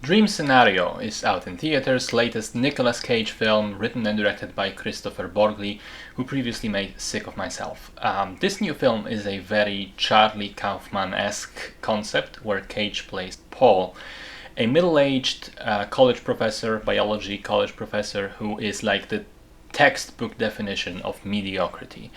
Dream Scenario is out in theaters, latest Nicolas Cage film written and directed by Christopher Borgli, who previously made Sick of Myself. This new film is a very Charlie Kaufman-esque concept where Cage plays Paul, a middle-aged college professor, biology college professor, who is like the textbook definition of mediocrity.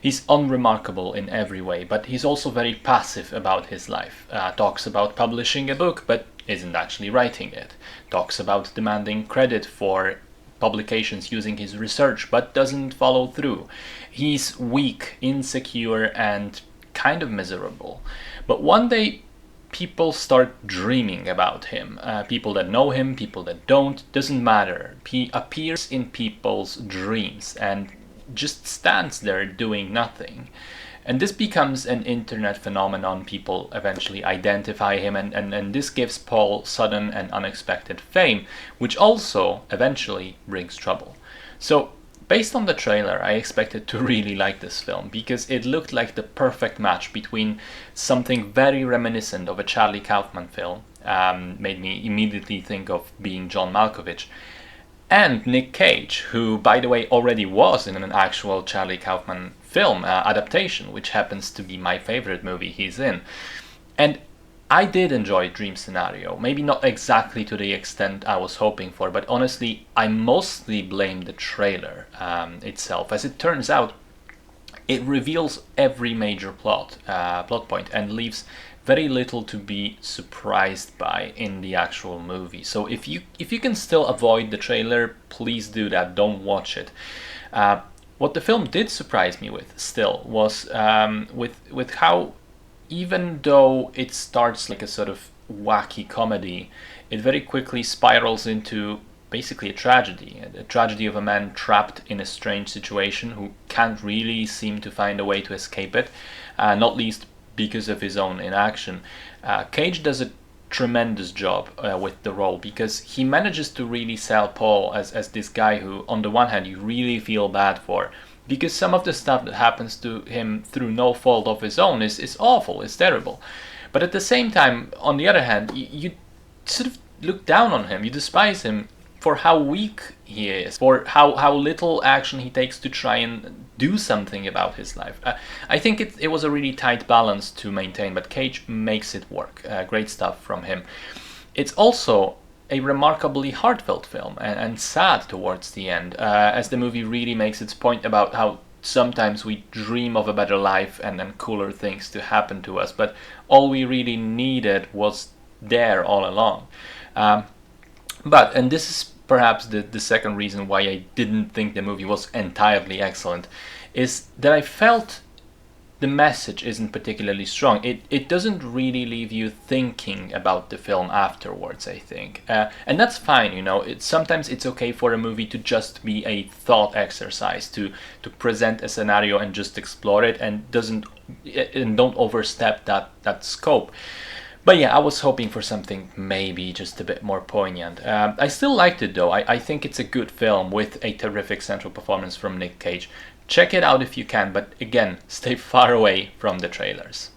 He's unremarkable in every way, but he's also very passive about his life. Talks about publishing a book, but isn't actually writing it. Talks about demanding credit for publications using his research, but doesn't follow through. He's weak, insecure, and kind of miserable. But one day, people start dreaming about him. People that know him, people that don't, doesn't matter. He appears in people's dreams and just stands there doing nothing. And this becomes an internet phenomenon. People eventually identify him, and this gives Paul sudden and unexpected fame, which also eventually brings trouble. So, based on the trailer, I expected to really like this film because it looked like the perfect match between something very reminiscent of a Charlie Kaufman film, made me immediately think of Being John Malkovich, and Nick Cage, who, by the way, already was in an actual Charlie Kaufman film adaptation, which happens to be my favorite movie he's in. And I did enjoy Dream Scenario, maybe not exactly to the extent I was hoping for, but honestly, I mostly blame the trailer itself. As it turns out, it reveals every major plot point and leaves very little to be surprised by in the actual movie. So if you can still avoid the trailer, please do that. Don't watch it. What the film did surprise me with still was with how, even though it starts like a sort of wacky comedy, it very quickly spirals into basically a tragedy of a man trapped in a strange situation who can't really seem to find a way to escape it, not least because of his own inaction. Cage does a tremendous job with the role because he manages to really sell Paul as this guy who, on the one hand, you really feel bad for, because some of the stuff that happens to him through no fault of his own is awful, is terrible. But at the same time, on the other hand, you sort of look down on him, you despise him for how weak he is, for how little action he takes to try and do something about his life. I think it was a really tight balance to maintain, but Cage makes it work. Great stuff from him. It's also a remarkably heartfelt film and sad towards the end, as the movie really makes its point about how sometimes we dream of a better life and cooler things to happen to us, but all we really needed was there all along. And this is perhaps the second reason why I didn't think the movie was entirely excellent, is that I felt the message isn't particularly strong. It doesn't really leave you thinking about the film afterwards, I think. And that's fine, you know. Sometimes it's okay for a movie to just be a thought exercise, to present a scenario and just explore it, and don't overstep that scope. But yeah, I was hoping for something maybe just a bit more poignant. I still liked it though. I think it's a good film with a terrific central performance from Nick Cage. Check it out if you can, but again, stay far away from the trailers.